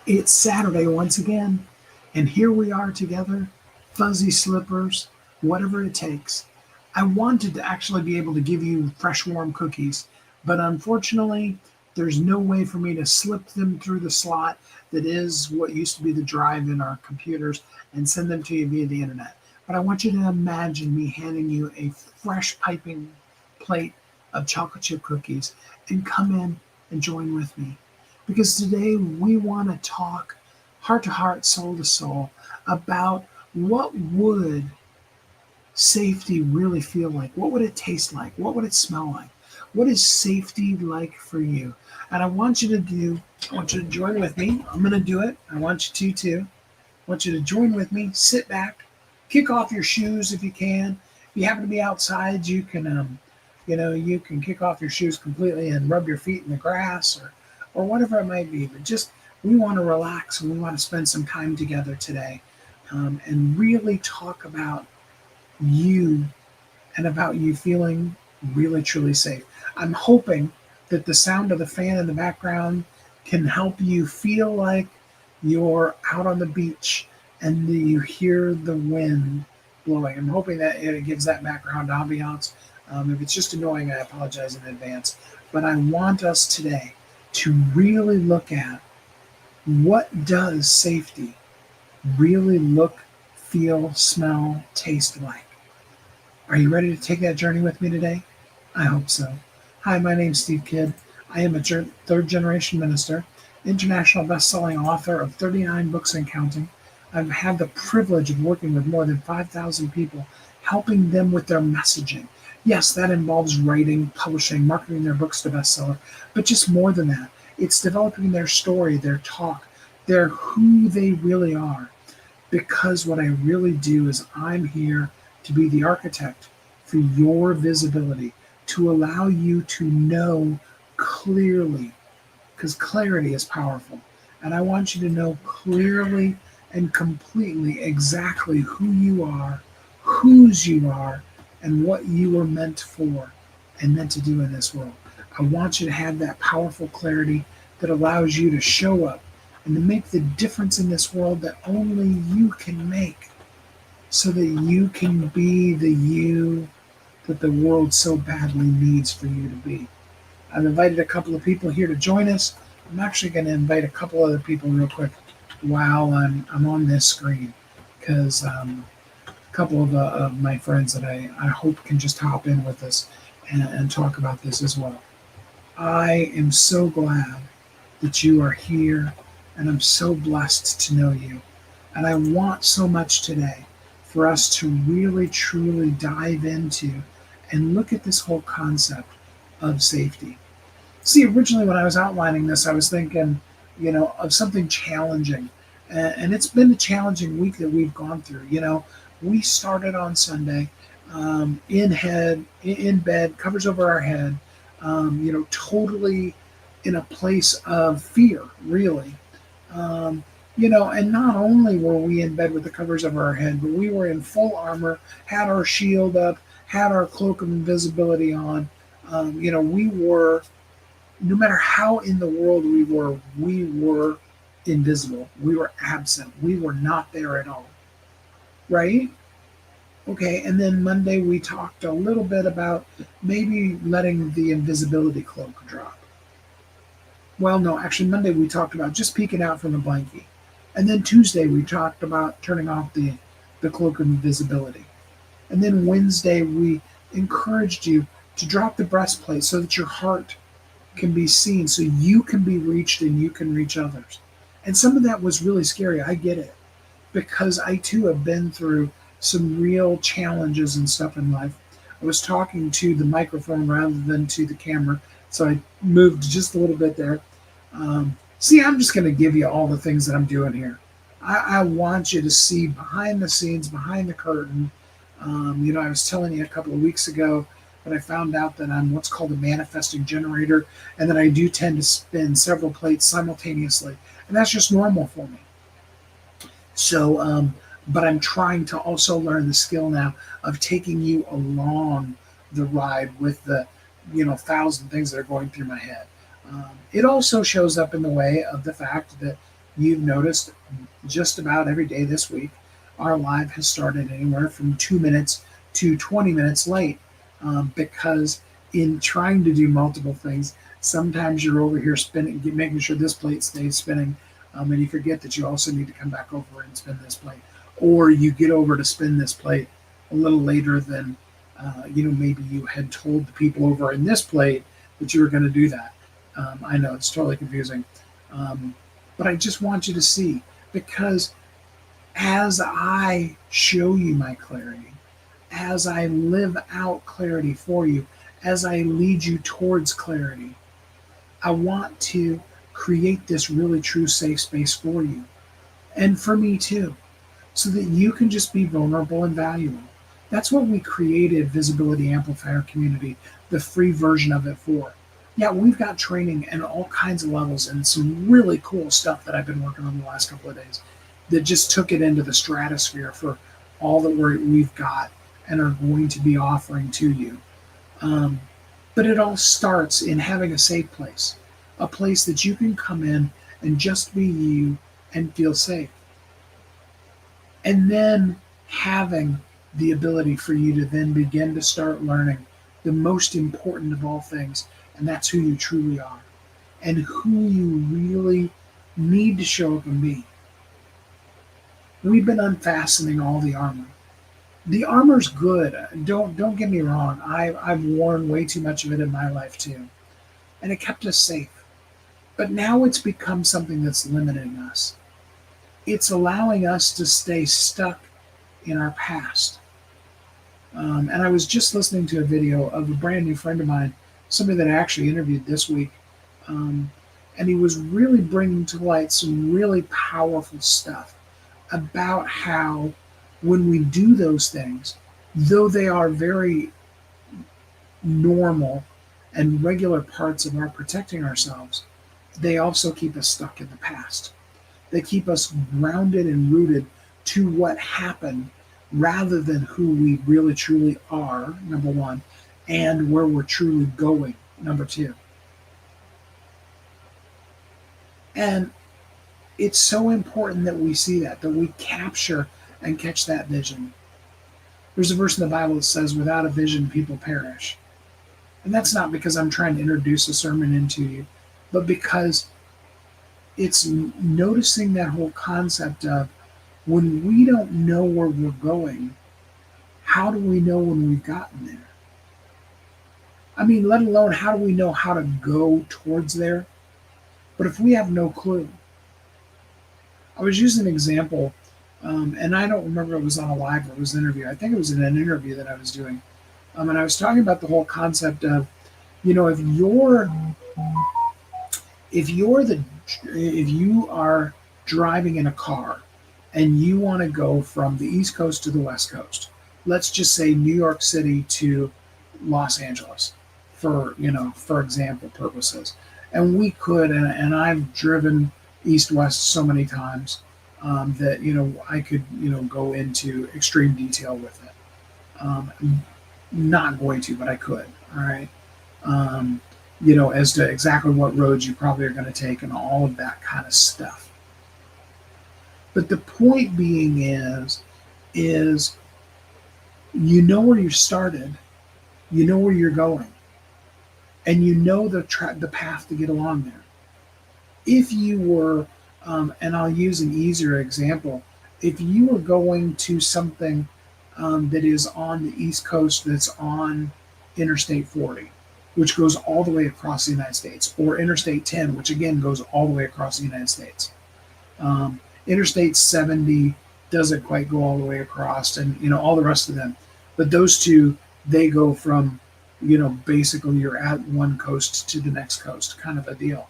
It's Saturday once again, and here we are together, fuzzy slippers, whatever it takes. I wanted to actually be able to give you fresh, warm cookies, but unfortunately, there's no way for me to slip them through the slot that is what used to be the drive in our computers and send them to you via the internet. But I want you to imagine me handing you a fresh, piping plate of chocolate chip cookies and come in and join with me because today we want to talk heart to heart, soul to soul about what would safety really feel like? What would it taste like? What would it smell like? What is safety like for you? And I want you to join with me. I'm going to do it. I want you to too. I want you to join with me. Sit back, kick off your shoes if you can. If you happen to be outside, you can kick off your shoes completely and rub your feet in the grass or whatever it might be. But just we want to relax and we want to spend some time together today, and really talk about you and about you feeling really truly safe. I'm hoping that the sound of the fan in the background can help you feel like you're out on the beach and you hear the wind blowing. I'm hoping that it gives that background ambiance. If it's just annoying, I apologize in advance. But I want us today to really look at what does safety really look, feel, smell, taste like. Are you ready to take that journey with me today? I hope so. Hi, my name's Steve Kidd. I am a third generation minister, international best-selling author of 39 books and counting. I've had the privilege of working with more than 5,000 people, helping them with their messaging. Yes, that involves writing, publishing, marketing their books to bestseller, but just more than that. It's developing their story, their talk, their who they really are. Because what I really do is I'm here to be the architect for your visibility, to allow you to know clearly, because clarity is powerful. And I want you to know clearly and completely exactly who you are, whose you are, and what you were meant for and meant to do in this world. I want you to have that powerful clarity that allows you to show up and to make the difference in this world that only you can make, so that you can be the you that the world so badly needs for you to be. I've invited a couple of people here to join us. I'm actually going to invite a couple other people real quick while I'm on this screen, because a couple of my friends that I hope can just hop in with us and talk about this as well. I am so glad that you are here, and I'm so blessed to know you. And I want so much today for us to really, truly dive into and look at this whole concept of safety. See, originally when I was outlining this, I was thinking, of something challenging. And it's been a challenging week that we've gone through. We started on Sunday, in bed, covers over our head, totally in a place of fear, really. And not only were we in bed with the covers over our head, but we were in full armor, had our shield up, had our cloak of invisibility on. We were, no matter how in the world we were invisible. We were absent. We were not there at all. Right? Okay, and then Monday we talked a little bit about maybe letting the invisibility cloak drop. Well, no, actually, Monday we talked about just peeking out from the blankie. And then Tuesday we talked about turning off the cloak of invisibility. And then Wednesday we encouraged you to drop the breastplate so that your heart can be seen, so you can be reached and you can reach others. And some of that was really scary. I get it, because I too have been through some real challenges and stuff in life. I was talking to the microphone rather than to the camera, so I moved just a little bit there. See, I'm just going to give you all the things that I'm doing here. I want you to see behind the scenes, behind the curtain. I was telling you a couple of weeks ago that I found out that I'm what's called a manifesting generator, and that I do tend to spin several plates simultaneously. And that's just normal for me. So, but I'm trying to also learn the skill now of taking you along the ride with the, thousand things that are going through my head. It also shows up in the way of the fact that you've noticed just about every day this week, our live has started anywhere from 2 minutes to 20 minutes late, because in trying to do multiple things, sometimes you're over here spinning, making sure this plate stays spinning, and you forget that you also need to come back over and spin this plate, or you get over to spin this plate a little later than maybe you had told the people over in this plate that you were going to do that. I know it's totally confusing, but I just want you to see, because as I show you my clarity, as I live out clarity for you, as I lead you towards clarity, I want to create this really true safe space for you and for me too, so that you can just be vulnerable and valuable. That's what we created Visibility Amplifier Community, the free version of it for. Yeah, we've got training and all kinds of levels and some really cool stuff that I've been working on the last couple of days that just took it into the stratosphere for all that we've got and are going to be offering to you. But it all starts in having a safe place, a place that you can come in and just be you and feel safe. And then having the ability for you to then begin to start learning the most important of all things, and that's who you truly are and who you really need to show up and be. We've been unfastening all the armor. The armor's good. Don't get me wrong. I've worn way too much of it in my life too, and it kept us safe. But now it's become something that's limiting us. It's allowing us to stay stuck in our past. And I was just listening to a video of a brand new friend of mine, somebody that I actually interviewed this week, and he was really bringing to light some really powerful stuff about how when we do those things, though they are very normal and regular parts of our protecting ourselves, they also keep us stuck in the past. They keep us grounded and rooted to what happened rather than who we really truly are, number one, and where we're truly going, number two. And it's so important that we see that we capture and catch that vision. There's a verse in the Bible that says, without a vision, people perish. And that's not because I'm trying to introduce a sermon into you, but because it's noticing that whole concept of when we don't know where we're going, how do we know when we've gotten there? I mean, let alone how do we know how to go towards there? But if we have no clue, I was using an example, and I don't remember if it was on a live or it was an interview. I think it was in an interview that I was doing. And I was talking about the whole concept of, if you are driving in a car and you want to go from the East Coast to the West Coast, let's just say New York City to Los Angeles, for example purposes. And we could, and I've driven east-west so many times that I could go into extreme detail with it. I'm not going to, but I could. All right. As to exactly what roads you probably are going to take and all of that kind of stuff. But the point being is you know where you started, you know where you're going, and you know the path to get along there. If you were, and I'll use an easier example, if you were going to something that is on the East Coast that's on Interstate 40, which goes all the way across the United States, or Interstate 10, which again goes all the way across the United States. Interstate 70 doesn't quite go all the way across, and all the rest of them. But those two, they go from, basically you're at one coast to the next coast, kind of a deal.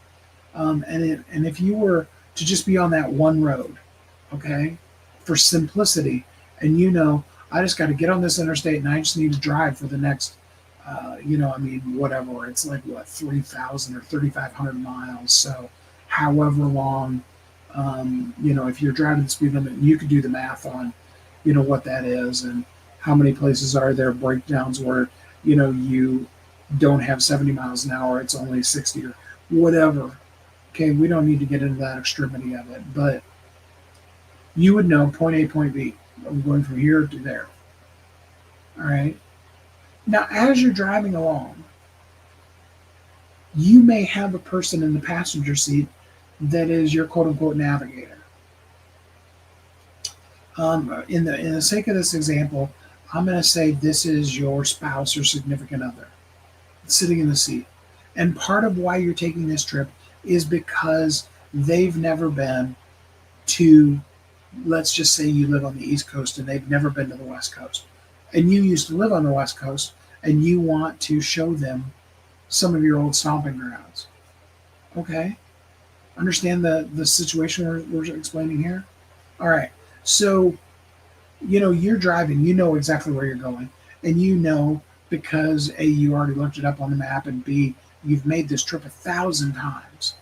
And if you were to just be on that one road, okay, for simplicity, and I just got to get on this interstate and I just need to drive for the next, whatever, it's like 3,000 or 3,500 miles. So however long, if you're driving the speed limit, you could do the math on, what that is and how many places are there breakdowns where, you don't have 70 miles an hour, it's only 60 or whatever Okay, we don't need to get into that extremity of it, but you would know point A, point B. I'm going from here to there. All right. Now, as you're driving along, you may have a person in the passenger seat that is your quote unquote navigator. In the sake of this example, I'm going to say this is your spouse or significant other sitting in the seat. And part of why you're taking this trip is because they've never been to, let's just say you live on the East Coast and they've never been to the West Coast. And you used to live on the West Coast and you want to show them some of your old stomping grounds. Okay? Understand the situation we're explaining here? All right. So, you're driving, you know exactly where you're going. And you know because A, you already looked it up on the map, and B, you've made this trip 1,000 times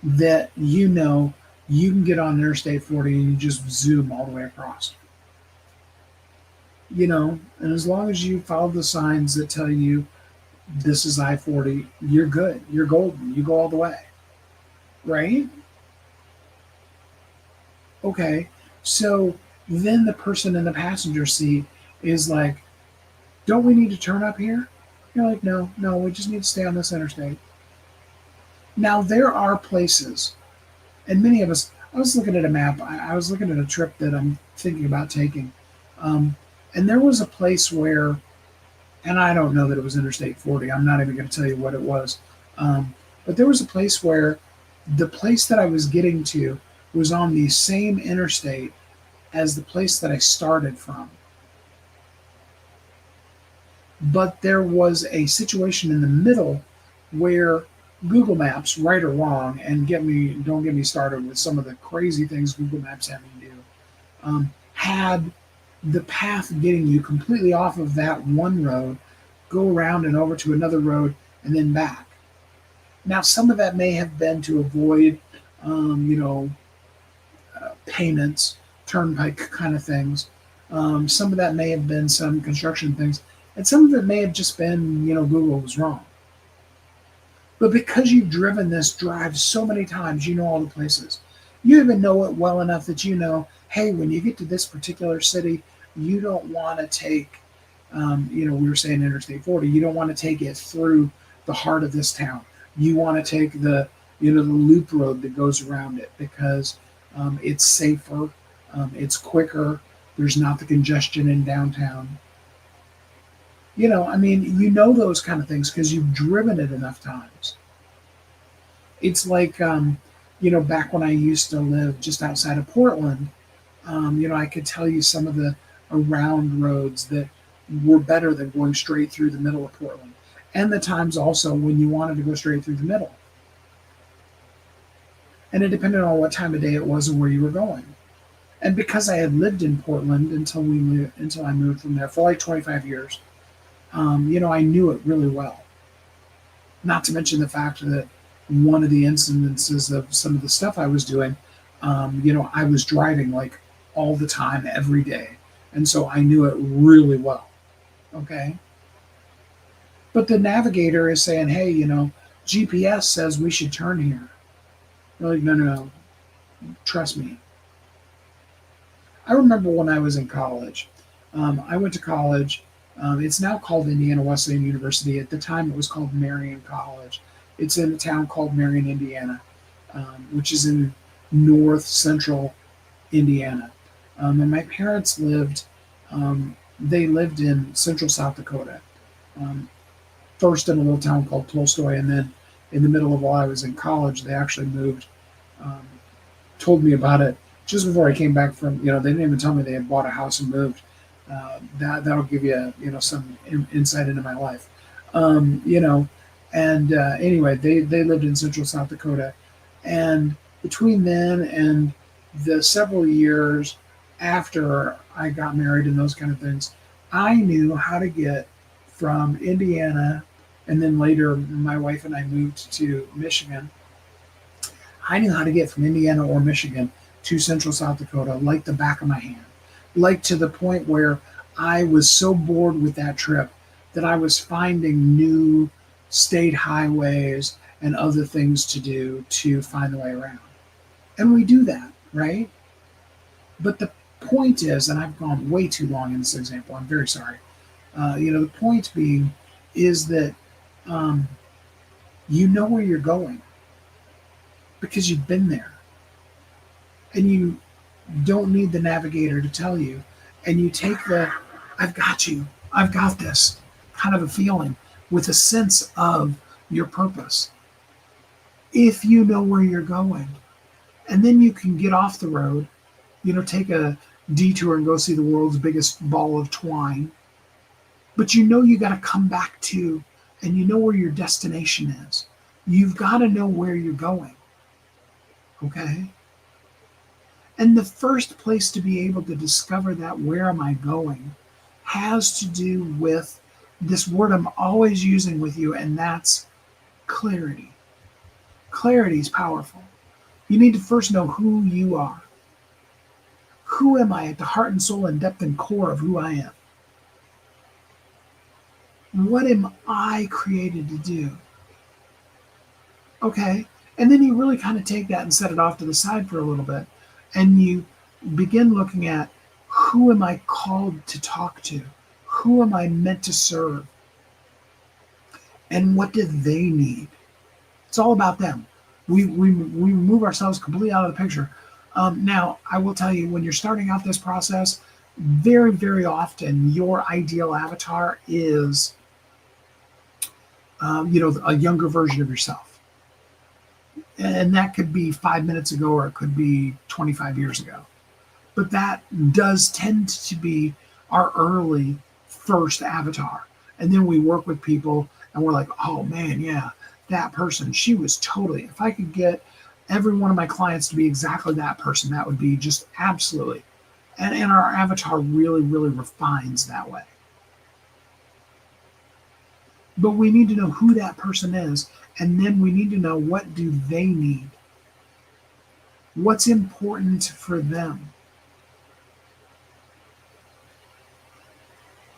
that you can get on Interstate 40 and you just zoom all the way across. And as long as you follow the signs that tell you this is I-40, you're good. You're golden. You go all the way. Right? Okay. So then the person in the passenger seat is like, don't we need to turn up here? You're like, no, we just need to stay on this interstate. Now, there are places, and many of us, I was looking at a map, I was looking at a trip that I'm thinking about taking. And there was a place where, and I don't know that it was Interstate 40, I'm not even going to tell you what it was. But there was a place where the place that I was getting to was on the same interstate as the place that I started from. But there was a situation in the middle where Google Maps, right or wrong, and don't get me started with some of the crazy things Google Maps have you do, had the path getting you completely off of that one road, go around and over to another road, and then back. Now, some of that may have been to avoid, payments, turnpike kind of things. Some of that may have been some construction things, and some of it may have just been, Google was wrong. But because you've driven this drive so many times, you know all the places. You even know it well enough that you know, hey, when you get to this particular city, you don't want to take, we were saying Interstate 40, you don't want to take it through the heart of this town. You want to take the loop road that goes around it because it's safer, it's quicker, there's not the congestion in downtown. You know those kind of things because you've driven it enough times. It's like, back when I used to live just outside of Portland, I could tell you some of the around roads that were better than going straight through the middle of Portland. And the times also when you wanted to go straight through the middle. And it depended on what time of day it was and where you were going. And because I had lived in Portland until I moved from there for like 25 years, I knew it really well. Not to mention the fact that one of the incidences of some of the stuff I was doing, I was driving like all the time, every day. And so I knew it really well. Okay. But the navigator is saying, hey, GPS says we should turn here. You're like, no, trust me. I remember when I was in college, I went to college. It's now called Indiana Wesleyan University. At the time, it was called Marion College. It's in a town called Marion, Indiana, which is in north central Indiana. And my parents they lived in central South Dakota. First in a little town called Tolstoy, and then in the middle of while I was in college, they actually moved. Told me about it just before I came back from. They didn't even tell me they had bought a house and moved. That'll give you some insight into my life. Anyway, they lived in central South Dakota, and between then and the several years after I got married and those kind of things, I knew how to get from Indiana, and then later my wife and I moved to Michigan. I knew how to get from Indiana or Michigan to central South Dakota like the back of my hand. Like to the point where I was so bored with that trip that I was finding new state highways and other things to do to find the way around. And we do that, right? But the point is, and I've gone way too long in this example, I'm very sorry. The point being is that um, you know where you're going because you've been there. And you don't need the navigator to tell you. And you take the, I've got you, I've got this kind of a feeling with a sense of your purpose. If you know where you're going, and then you can get off the road, take a detour and go see the world's biggest ball of twine. But you got to come back to, and you know where your destination is. You've got to know where you're going. Okay? And the first place to be able to discover that, where am I going, has to do with this word I'm always using with you, and that's clarity. Clarity is powerful. You need to first know who you are. Who am I at the heart and soul and depth and core of who I am? What am I created to do? Okay. And then you really kind of take that and set it off to the side for a little bit. And you begin looking at, who am I called to talk to? Who am I meant to serve? And what do they need? It's all about them. We move ourselves completely out of the picture. Now, I will tell you, when you're starting out this process, very, very often your ideal avatar is, a younger version of yourself. And that could be 5 minutes ago, or it could be 25 years ago. But that does tend to be our early first avatar. And then we work with people and we're like, oh man, yeah, that person, she was totally, if I could get every one of my clients to be exactly that person, that would be just absolutely. And our avatar really, really refines that way. But we need to know who that person is, and then we need to know, what do they need? What's important for them?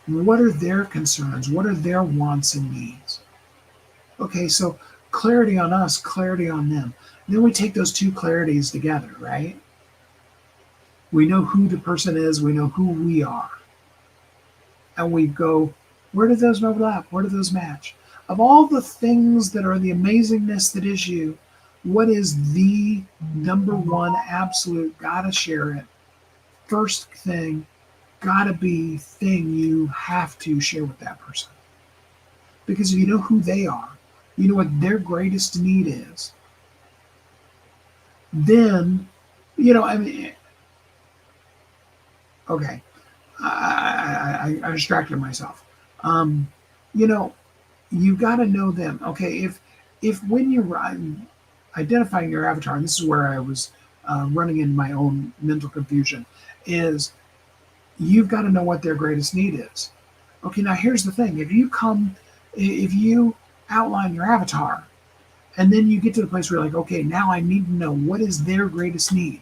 What are their concerns? What are their wants and needs? Okay, so clarity on us, clarity on them. Then we take those two clarities together, right? We know who the person is, we know who we are. And we go, where do those overlap? Where do those match? Of all the things that are the amazingness that is you, what is the number one absolute, gotta share it, first thing, gotta be thing you have to share with that person? Because if you know who they are, you know what their greatest need is, then, okay, I distracted myself. You got to know them. Okay, if when you're identifying your avatar, and this is where I was running in my own mental confusion, is you've got to know what their greatest need is. Okay, now here's the thing. If you outline your avatar, and then you get to the place where you're like, okay, now I need to know, what is their greatest need?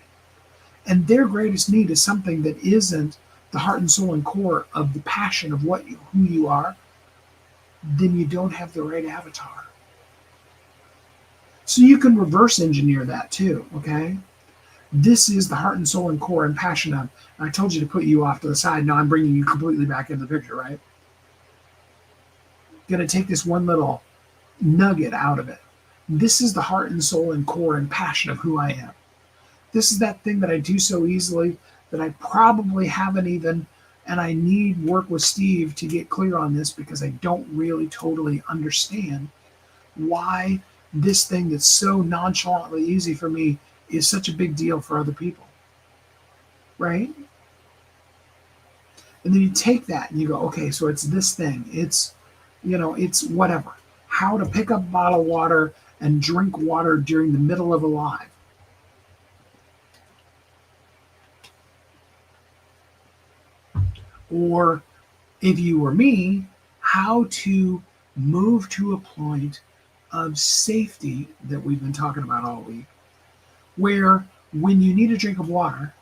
And their greatest need is something that isn't the heart and soul and core of the passion of who you are, then you don't have the right avatar. So you can reverse engineer that too, okay? This is the heart and soul and core and passion of, and I told you to put you off to the side. Now I'm bringing you completely back into the picture, right? Going to take this one little nugget out of it. This is the heart and soul and core and passion of who I am. This is that thing that I do so easily that I probably haven't even, and I need work with Steve to get clear on this, because I don't really totally understand why this thing that's so nonchalantly easy for me is such a big deal for other people, right? And then you take that and you go, okay, so it's this thing. It's, it's whatever. How to pick up a bottle of water and drink water during the middle of a live. Or if you were me, how to move to a point of safety that we've been talking about all week, where when you need a drink of water,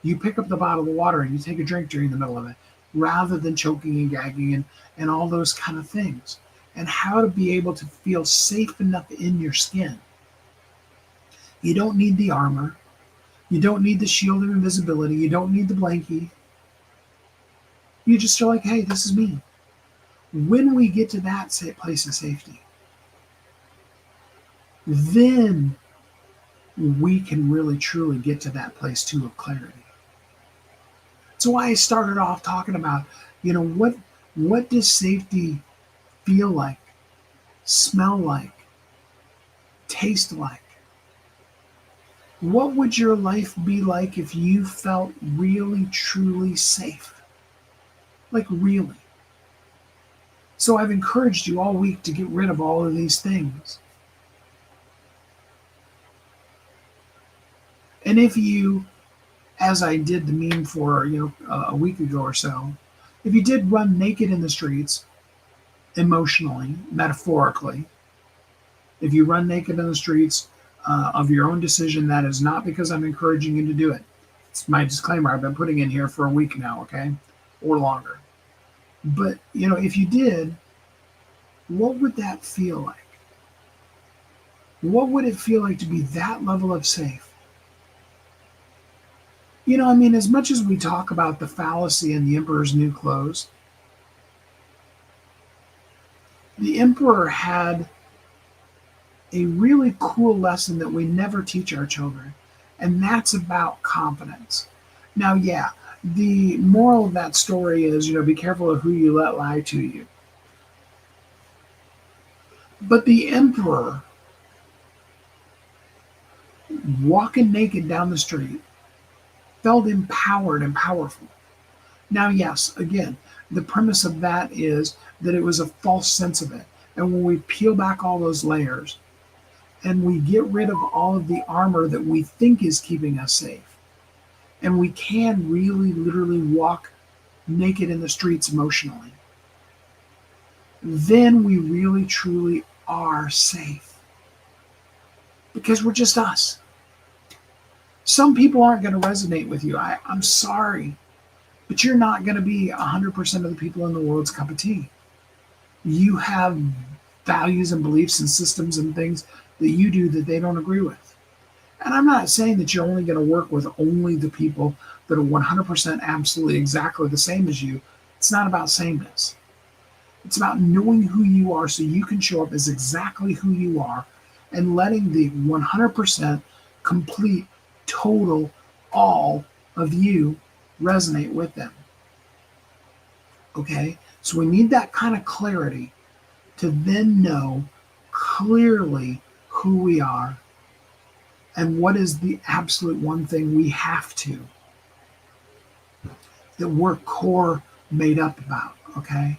you pick up the bottle of water and you take a drink during the middle of it, rather than choking and gagging and all those kind of things. and how to be able to feel safe enough in your skin. You don't need the armor. You don't need the shield of invisibility. You don't need the blankie. You just are like, hey, this is me. When we get to that place of safety, then we can really truly get to that place too of clarity. That's why I started off talking about, what does safety feel like, smell like, taste like? What would your life be like if you felt really, truly safe? Like, really. So I've encouraged you all week to get rid of all of these things. And if you, as I did the meme for, a week ago or so, if you did run naked in the streets, emotionally, metaphorically, if you run naked in the streets of your own decision, that is not because I'm encouraging you to do it. It's my disclaimer I've been putting in here for a week now, okay? Or longer. But, if you did, what would that feel like? What would it feel like to be that level of safe? As much as we talk about the fallacy in the emperor's new clothes, the emperor had a really cool lesson that we never teach our children, and that's about confidence. Now, yeah, the moral of that story is, be careful of who you let lie to you. But the emperor, walking naked down the street, felt empowered and powerful. Now, yes, again, the premise of that is that it was a false sense of it. And when we peel back all those layers and we get rid of all of the armor that we think is keeping us safe, and we can really literally walk naked in the streets emotionally, then we really truly are safe. Because we're just us. Some people aren't going to resonate with you. I'm sorry. But you're not going to be 100% of the people in the world's cup of tea. You have values and beliefs and systems and things that you do that they don't agree with. And I'm not saying that you're only going to work with only the people that are 100% absolutely exactly the same as you. It's not about sameness. It's about knowing who you are so you can show up as exactly who you are and letting the 100% complete, total, all of you resonate with them. Okay? So we need that kind of clarity to then know clearly who we are and what is the absolute one thing we have to, that we're core made up about. Okay?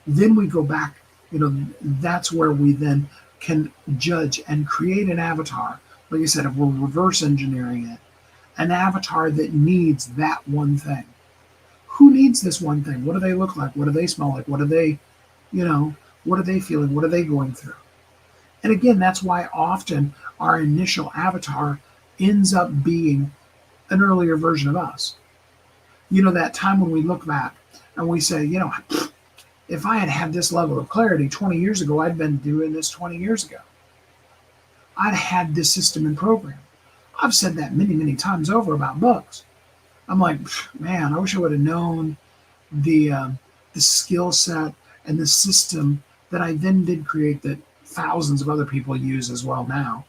Then we go back, that's where we then can judge and create an avatar. Like I said, if we're reverse engineering it, an avatar that needs that one thing. Who needs this one thing? What do they look like? What do they smell like? What are they, what are they feeling? What are they going through? And again, that's why often our initial avatar ends up being an earlier version of us. That time when we look back and we say, if I had had this level of clarity 20 years ago, I'd been doing this 20 years ago. I'd had this system and program. I've said that many, many times over about books. I'm like, man, I wish I would have known the skill set and the system that I then did create that thousands of other people use as well now,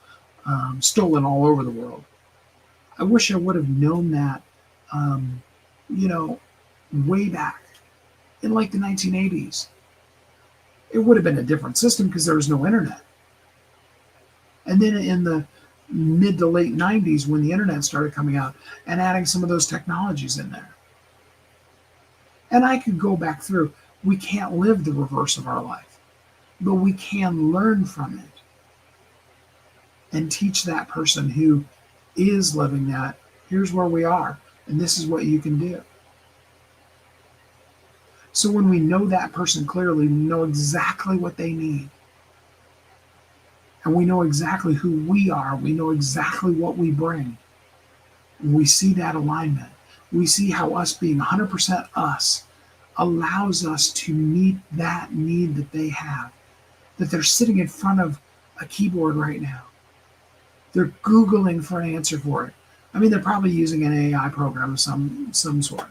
stolen all over the world. I wish I would have known that, way back in like the 1980s. It would have been a different system because there was no internet. And then in the mid to late 90s, when the internet started coming out and adding some of those technologies in there. And I could go back through. We can't live the reverse of our life, but we can learn from it and teach that person who is living that, here's where we are, and this is what you can do. So when we know that person clearly, we know exactly what they need. And we know exactly who we are. We know exactly what we bring. We see that alignment. We see how us being 100% us allows us to meet that need that they have. that they're sitting in front of a keyboard right now. They're Googling for an answer for it. I mean, they're probably using an AI program of some sort.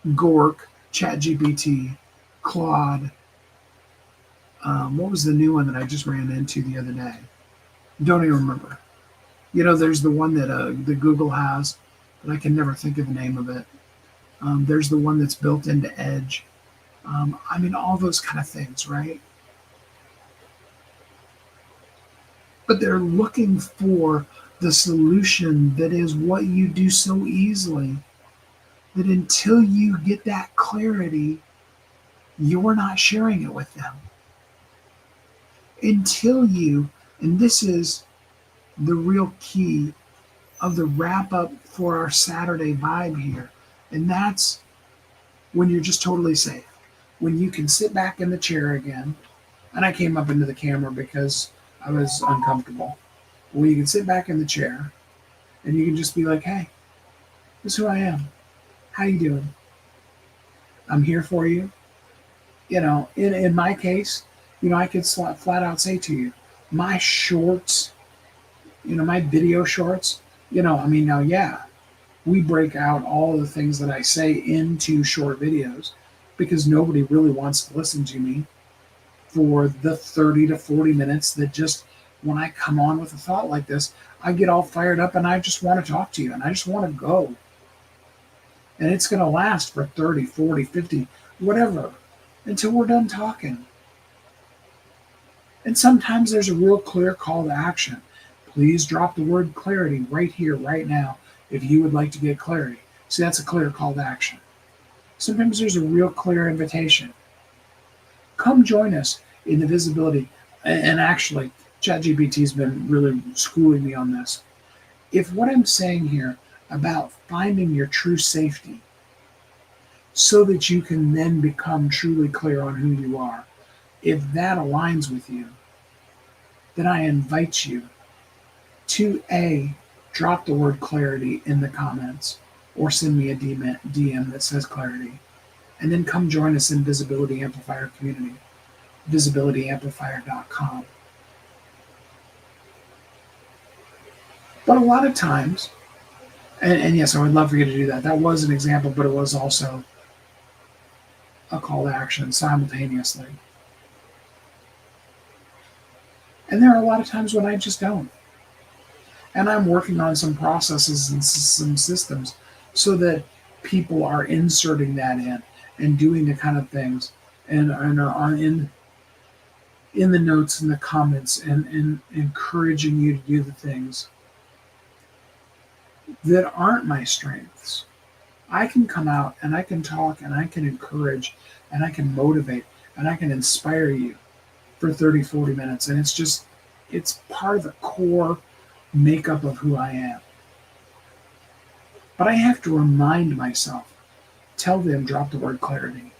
Gork, ChatGPT, Claude. What was the new one that I just ran into the other day? Don't even remember. There's the one that Google has, but I can never think of the name of it. There's the one that's built into Edge. I mean, all those kind of things, right? But they're looking for the solution that is what you do so easily, that until you get that clarity, you're not sharing it with them. And this is the real key of the wrap up for our Saturday vibe here. And that's when you're just totally safe. When you can sit back in the chair again. And I came up into the camera because I was uncomfortable. When you can sit back in the chair and you can just be like, hey, this is who I am. How you doing? I'm here for you. In my case, I could flat out say to you, my shorts, my video shorts, now, yeah, we break out all the things that I say into short videos because nobody really wants to listen to me for the 30 to 40 minutes that just, when I come on with a thought like this, I get all fired up and I just want to talk to you and I just want to go. And it's going to last for 30, 40, 50, whatever, until we're done talking. And sometimes there's a real clear call to action. Please drop the word clarity right here, right now, if you would like to get clarity. See, that's a clear call to action. Sometimes there's a real clear invitation. Come join us in the visibility. And actually, ChatGPT's been really schooling me on this. If what I'm saying here about finding your true safety so that you can then become truly clear on who you are, if that aligns with you, then I invite you to drop the word clarity in the comments or send me a DM that says clarity. And then come join us in Visibility Amplifier community, visibilityamplifier.com. But a lot of times, and yes, I would love for you to do that. That was an example, but it was also a call to action simultaneously. And there are a lot of times when I just don't. And I'm working on some processes and some systems so that people are inserting that in and doing the kind of things and are in the notes and the comments and encouraging you to do the things that aren't my strengths. I can come out and I can talk and I can encourage and I can motivate and I can inspire you for 30, 40 minutes. And it's part of the core makeup of who I am. But I have to remind myself, tell them, drop the word clarity.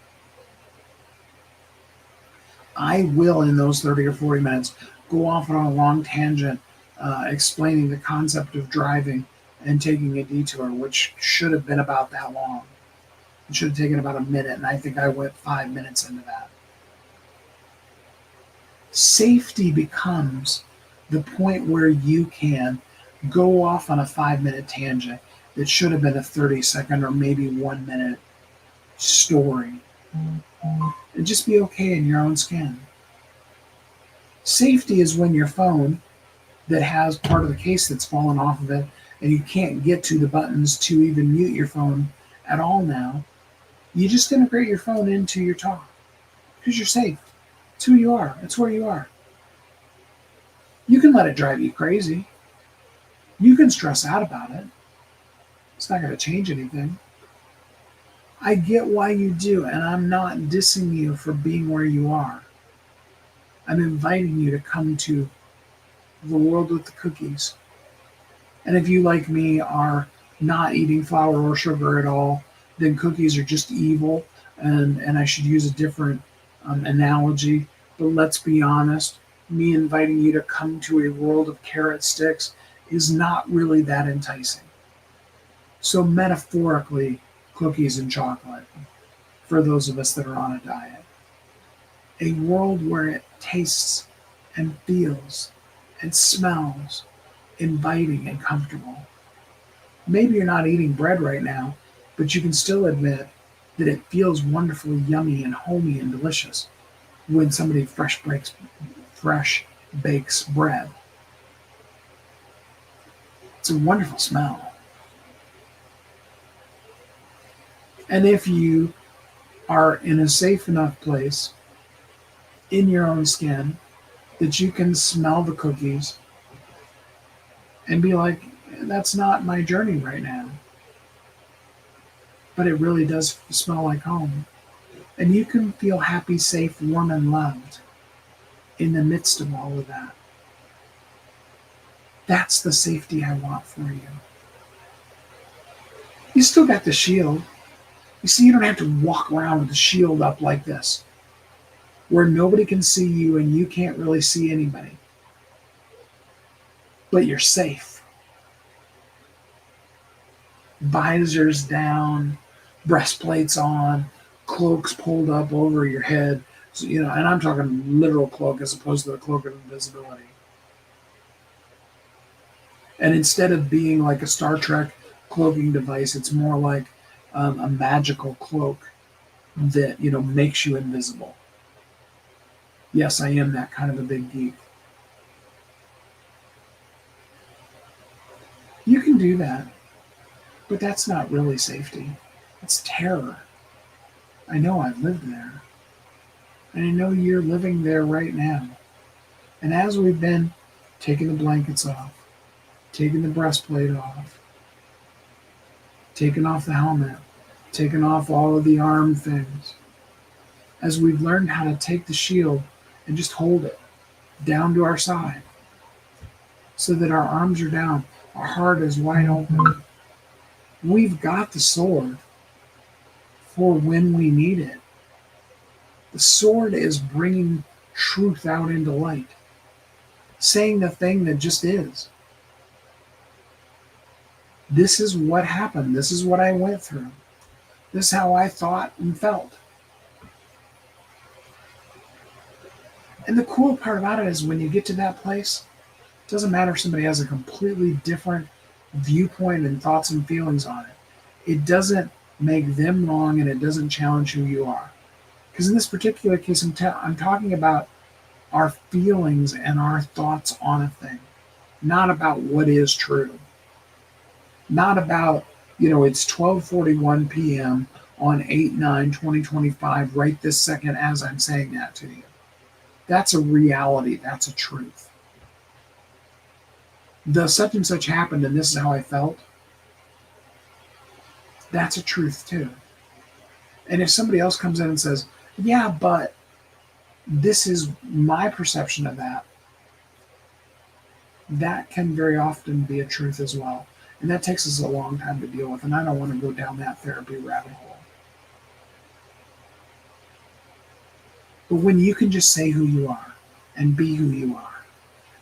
I will, in those 30 or 40 minutes, go off on a long tangent explaining the concept of driving and taking a detour, which should have been about that long. It should have taken about a minute, and I think I went 5 minutes into that. Safety becomes the point where you can go off on a 5-minute tangent that should have been a 30-second or maybe 1 minute story and just be okay in your own skin. Safety is when your phone that has part of the case that's fallen off of it and you can't get to the buttons to even mute your phone at all now, you just integrate your phone into your talk because you're safe. It's who you are. It's where you are. You can let it drive you crazy. You can stress out about it. It's not going to change anything. I get why you do, and I'm not dissing you for being where you are. I'm inviting you to come to the world with the cookies. And if you, like me, are not eating flour or sugar at all, then cookies are just evil, and I should use a different analogy. But let's be honest, me inviting you to come to a world of carrot sticks is not really that enticing. So metaphorically, cookies and chocolate for those of us that are on a diet. a world where it tastes and feels and smells inviting and comfortable. Maybe you're not eating bread right now, but you can still admit that it feels wonderfully yummy and homey and delicious when somebody fresh bakes bread. It's a wonderful smell. And if you are in a safe enough place in your own skin that you can smell the cookies and be like, that's not my journey right now, but it really does smell like home. And you can feel happy, safe, warm, and loved in the midst of all of that. That's the safety I want for you. You still got the shield. You see, you don't have to walk around with the shield up like this, where nobody can see you and you can't really see anybody. But you're safe. Visors down, breastplates on, cloaks pulled up over your head. So, and I'm talking literal cloak as opposed to the cloak of invisibility. And instead of being like a Star Trek cloaking device, it's more like a magical cloak that, makes you invisible. Yes, I am that kind of a big geek. You can do that, but that's not really safety. It's terror. I know I've lived there. And I know you're living there right now. And as we've been taking the blankets off, taking the breastplate off, taking off the helmet, taking off all of the arm things, as we've learned how to take the shield and just hold it down to our side so that our arms are down, our heart is wide open. We've got the sword for when we need it. The sword is bringing truth out into light, saying the thing that just is. This is what happened. This is what I went through. This is how I thought and felt. And the cool part about it is when you get to that place, it doesn't matter if somebody has a completely different viewpoint and thoughts and feelings on it. It doesn't make them wrong and it doesn't challenge who you are. Because in this particular case, I'm talking about our feelings and our thoughts on a thing, not about what is true. Not about, it's 12:41 p.m. on 8/9/2025 right this second as I'm saying that to you. That's a reality. That's a truth. The such and such happened and this is how I felt. That's a truth too. And if somebody else comes in and says, yeah, but this is my perception of that, that can very often be a truth as well. And that takes us a long time to deal with. And I don't want to go down that therapy rabbit hole. But when you can just say who you are and be who you are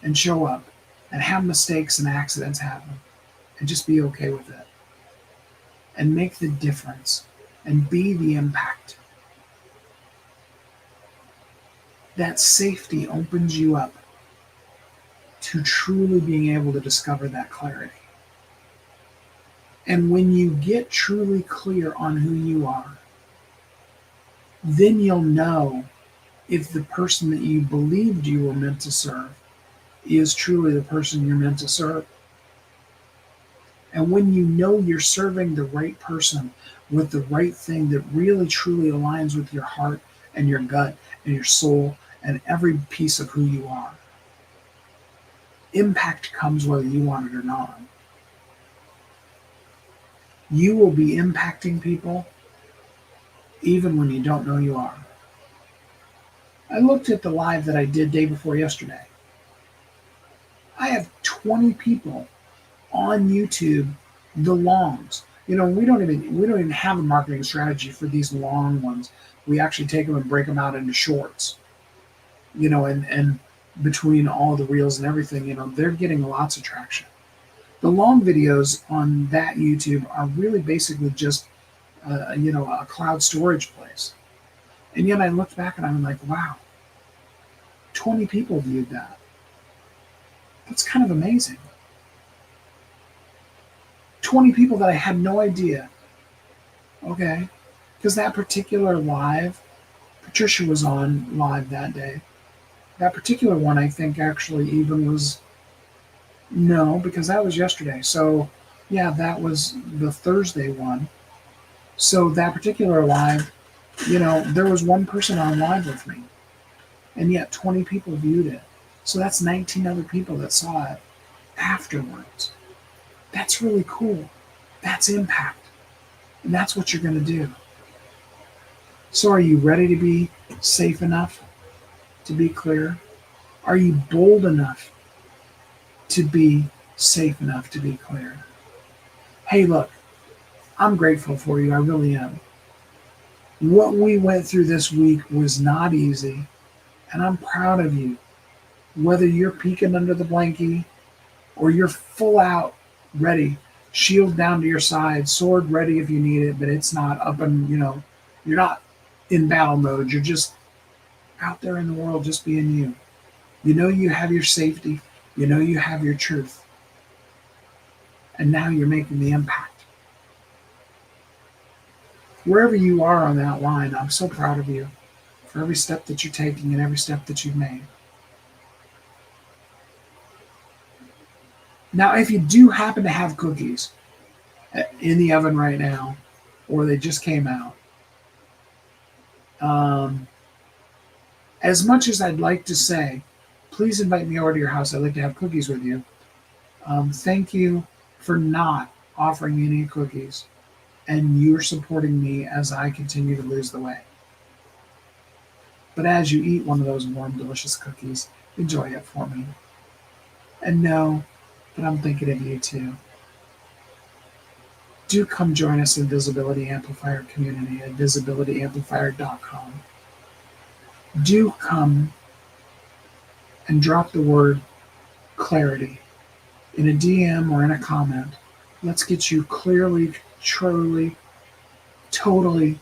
and show up and have mistakes and accidents happen and just be okay with it and make the difference and be the impact, that safety opens you up to truly being able to discover that clarity. And when you get truly clear on who you are, then you'll know if the person that you believed you were meant to serve is truly the person you're meant to serve. And when you know you're serving the right person with the right thing that really truly aligns with your heart and your gut and your soul and every piece of who you are, impact comes whether you want it or not. You will be impacting people even when you don't know you are. I looked at the live that I did day before yesterday. I have 20 people on YouTube, the longs. We don't even have a marketing strategy for these long ones. We actually take them and break them out into shorts. And between all the reels and everything, they're getting lots of traction. The long videos on that YouTube are really basically just, a cloud storage place. And yet I looked back and I'm like, wow, 20 people viewed that. That's kind of amazing. 20 people that I had no idea. Okay. Because that particular live, Patricia was on live that day. That particular one, I think, actually even was, no, because that was yesterday. So, yeah, that was the Thursday one. So that particular live, there was one person on live with me, and yet 20 people viewed it. So that's 19 other people that saw it afterwards. That's really cool. That's impact. And that's what you're going to do. So are you ready to be safe enough to be clear? Are you bold enough to be safe enough to be clear? Hey, look, I'm grateful for you. I really am. What we went through this week was not easy, and I'm proud of you. Whether you're peeking under the blankie or you're full out ready, shield down to your side, sword ready if you need it, but it's not up and, you're not in battle mode. You're just out there in the world just being you. You know you have your safety. You know you have your truth. And now you're making the impact. Wherever you are on that line, I'm so proud of you for every step that you're taking and every step that you've made. Now, if you do happen to have cookies in the oven right now, or they just came out, as much as I'd like to say, please invite me over to your house. I'd like to have cookies with you. Thank you for not offering me any cookies, and you're supporting me as I continue to lose the weight. But as you eat one of those warm, delicious cookies, enjoy it for me. And know that I'm thinking of you too. Do come join us in Visibility Amplifier community at visibilityamplifier.com. Do come and drop the word clarity in a DM or in a comment. Let's get you clearly, truly, totally,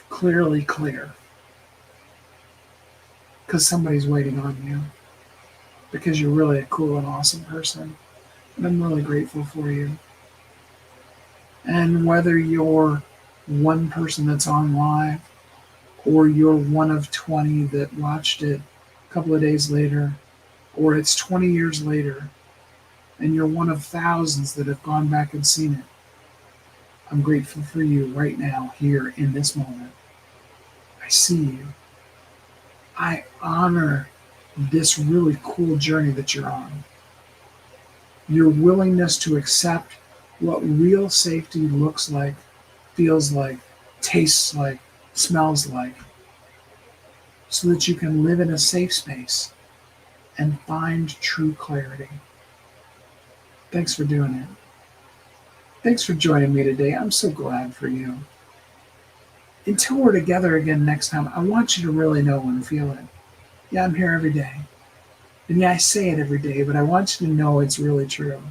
clearly clear. Because somebody's waiting on you. Because you're really a cool and awesome person. And I'm really grateful for you. And whether you're one person that's on live, or you're one of 20 that watched it a couple of days later, or it's 20 years later, and you're one of thousands that have gone back and seen it, I'm grateful for you right now, here in this moment. I see you. I honor this really cool journey that you're on. Your willingness to accept what real safety looks like, feels like, tastes like, smells like, so that you can live in a safe space and find true clarity. Thanks for doing it. Thanks for joining me today. I'm so glad for you. Until we're together again next time, I want you to really know and feel it. Yeah, I'm here every day. And yeah, I say it every day, but I want you to know it's really true.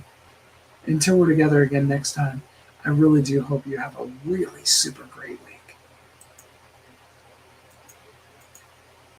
Until we're together again next time, I really do hope you have a really super great